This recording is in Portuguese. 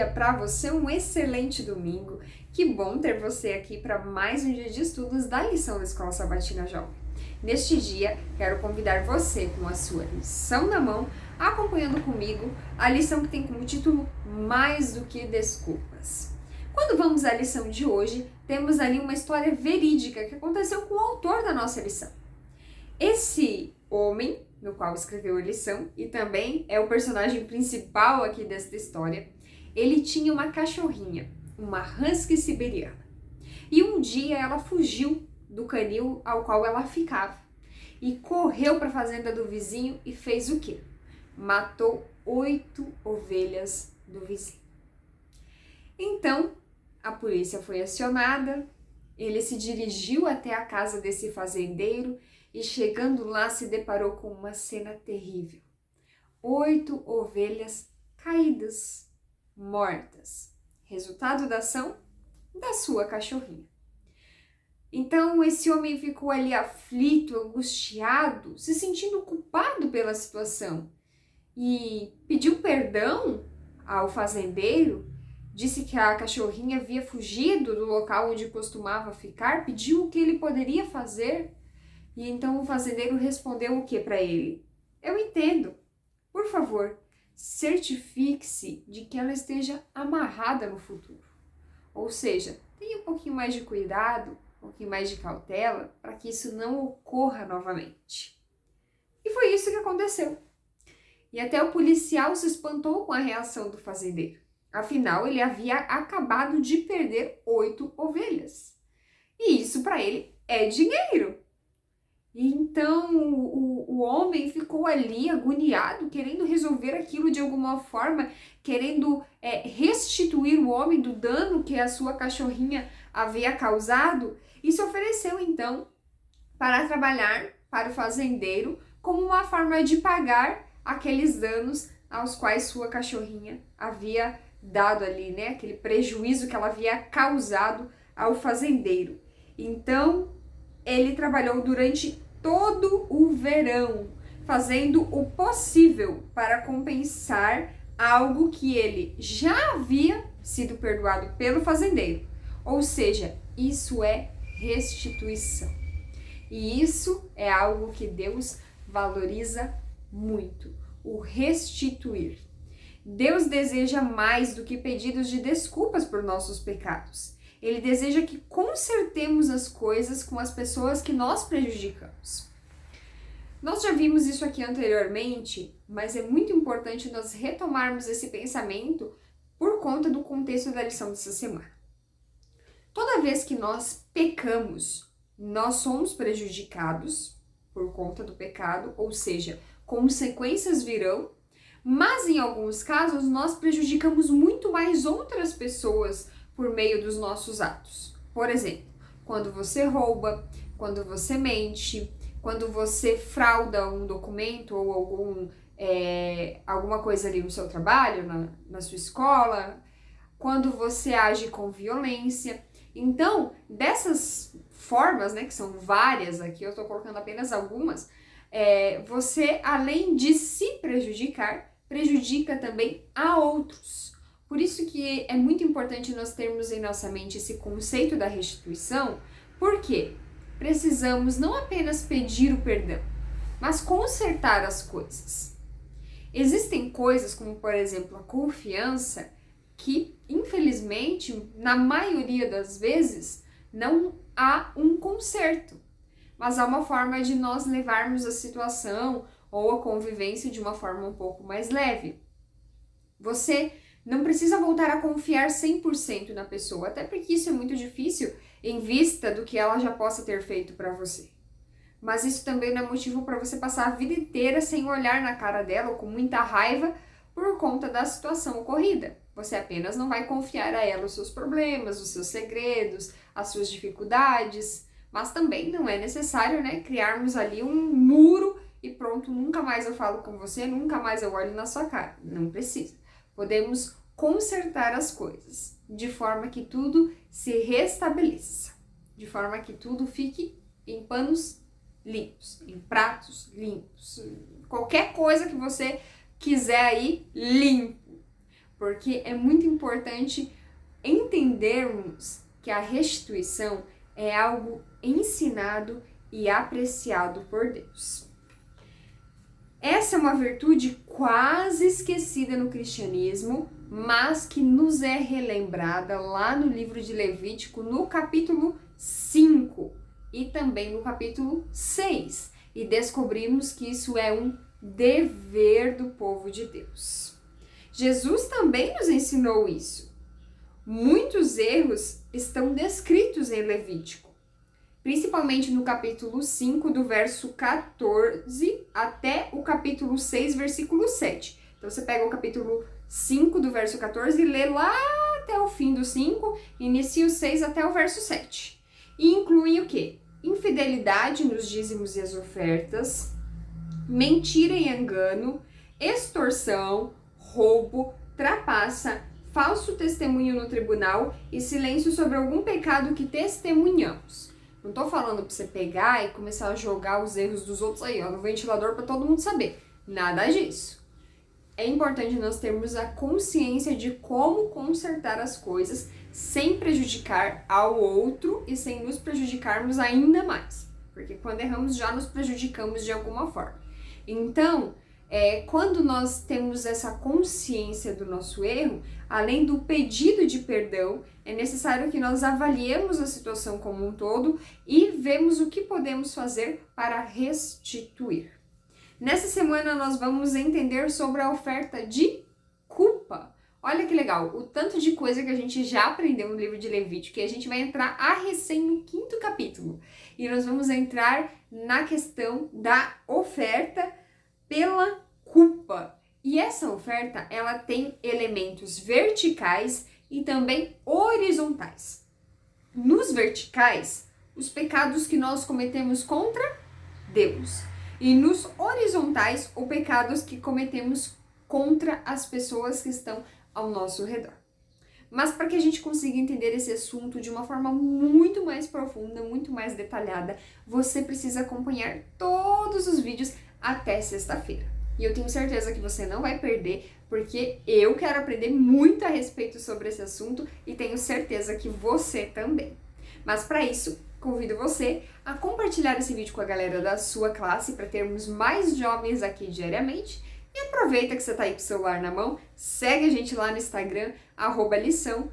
para você, um excelente domingo. Que bom ter você aqui para mais um dia de estudos da lição da Escola Sabatina Jovem. Neste dia, quero convidar você com a sua lição na mão, acompanhando comigo a lição que tem como título Mais do que Desculpas. Quando vamos à lição de hoje, temos ali uma história verídica que aconteceu com o autor da nossa lição. Esse homem, no qual escreveu a lição, e também é o personagem principal aqui desta história, ele tinha uma cachorrinha, uma husky siberiana. E um dia ela fugiu do canil ao qual ela ficava e correu para a fazenda do vizinho e fez o quê? Matou 8 ovelhas do vizinho. Então, a polícia foi acionada, ele se dirigiu até a casa desse fazendeiro e chegando lá se deparou com uma cena terrível. 8 ovelhas caídas, mortas. Resultado da ação da sua cachorrinha. Então esse homem ficou ali aflito, angustiado, se sentindo culpado pela situação e pediu perdão ao fazendeiro, disse que a cachorrinha havia fugido do local onde costumava ficar, pediu o que ele poderia fazer. E então o fazendeiro respondeu o que para ele? Eu entendo. Por favor, certifique-se de que ela esteja amarrada no futuro. Ou seja, tenha um pouquinho mais de cuidado, um pouquinho mais de cautela, para que isso não ocorra novamente. E foi isso que aconteceu. E até o policial se espantou com a reação do fazendeiro. Afinal, ele havia acabado de perder 8 ovelhas. E isso para ele é dinheiro. E então o homem ficou ali agoniado, querendo resolver aquilo de alguma forma, querendo restituir o homem do dano que a sua cachorrinha havia causado, e se ofereceu então para trabalhar para o fazendeiro como uma forma de pagar aqueles danos aos quais sua cachorrinha havia dado ali, né? Aquele prejuízo que ela havia causado ao fazendeiro. Então, ele trabalhou durante todo o verão, fazendo o possível para compensar algo que ele já havia sido perdoado pelo fazendeiro. Ou seja, isso é restituição. E isso é algo que Deus valoriza muito, o restituir. Deus deseja mais do que pedidos de desculpas por nossos pecados. Ele deseja que consertemos as coisas com as pessoas que nós prejudicamos. Nós já vimos isso aqui anteriormente, mas é muito importante nós retomarmos esse pensamento por conta do contexto da lição dessa semana. Toda vez que nós pecamos, nós somos prejudicados por conta do pecado, ou seja, consequências virão, mas em alguns casos nós prejudicamos muito mais outras pessoas por meio dos nossos atos. Por exemplo, quando você rouba, quando você mente, quando você frauda um documento ou alguma coisa ali no seu trabalho, na sua escola, quando você age com violência. Então, dessas formas, né, que são várias aqui, eu estou colocando apenas algumas, você, além de se prejudicar, prejudica também a outros. Por isso que é muito importante nós termos em nossa mente esse conceito da restituição, porque precisamos não apenas pedir o perdão, mas consertar as coisas. Existem coisas como, por exemplo, a confiança, que, infelizmente, na maioria das vezes, não há um conserto, mas há uma forma de nós levarmos a situação ou a convivência de uma forma um pouco mais leve. Você não precisa voltar a confiar 100% na pessoa, até porque isso é muito difícil em vista do que ela já possa ter feito para você. Mas isso também não é motivo para você passar a vida inteira sem olhar na cara dela ou com muita raiva por conta da situação ocorrida. Você apenas não vai confiar a ela os seus problemas, os seus segredos, as suas dificuldades, mas também não é necessário, né, criarmos ali um muro e pronto, nunca mais eu falo com você, nunca mais eu olho na sua cara. Não precisa. Podemos consertar as coisas, de forma que tudo se restabeleça, de forma que tudo fique em panos limpos, em pratos limpos, qualquer coisa que você quiser aí, limpo. porque é muito importante entendermos que a restituição é algo ensinado e apreciado por Deus. Essa é uma virtude quase esquecida no cristianismo, mas que nos é relembrada lá no livro de Levítico, no capítulo 5 e também no capítulo 6. E descobrimos que isso é um dever do povo de Deus. Jesus também nos ensinou isso. Muitos erros estão descritos em Levítico, principalmente no capítulo 5, do verso 14 até o capítulo 6, versículo 7. Então, você pega o capítulo 5, do verso 14, e lê lá até o fim do 5, inicia o 6 até o verso 7. E inclui o quê? Infidelidade nos dízimos e as ofertas, mentira e engano, extorsão, roubo, trapaça, falso testemunho no tribunal e silêncio sobre algum pecado que testemunhamos. Não tô falando pra você pegar e começar a jogar os erros dos outros aí, ó, no ventilador pra todo mundo saber. Nada disso. É importante nós termos a consciência de como consertar as coisas sem prejudicar ao outro e sem nos prejudicarmos ainda mais. Porque quando erramos já nos prejudicamos de alguma forma. Então, quando nós temos essa consciência do nosso erro, além do pedido de perdão, é necessário que nós avaliemos a situação como um todo e vemos o que podemos fazer para restituir. Nessa semana nós vamos entender sobre a oferta de culpa. Olha que legal, o tanto de coisa que a gente já aprendeu no livro de Levítico, que a gente vai entrar a recém no 5º capítulo. E nós vamos entrar na questão da oferta pela culpa. E essa oferta, ela tem elementos verticais e também horizontais. Nos verticais, os pecados que nós cometemos contra Deus. E nos horizontais, os pecados que cometemos contra as pessoas que estão ao nosso redor. Mas para que a gente consiga entender esse assunto de uma forma muito mais profunda, muito mais detalhada, você precisa acompanhar todos os vídeos até sexta-feira. E eu tenho certeza que você não vai perder, porque eu quero aprender muito a respeito sobre esse assunto e tenho certeza que você também. Mas para isso, convido você a compartilhar esse vídeo com a galera da sua classe para termos mais jovens aqui diariamente. E aproveita que você está aí com o celular na mão, segue a gente lá no Instagram, @lição_es.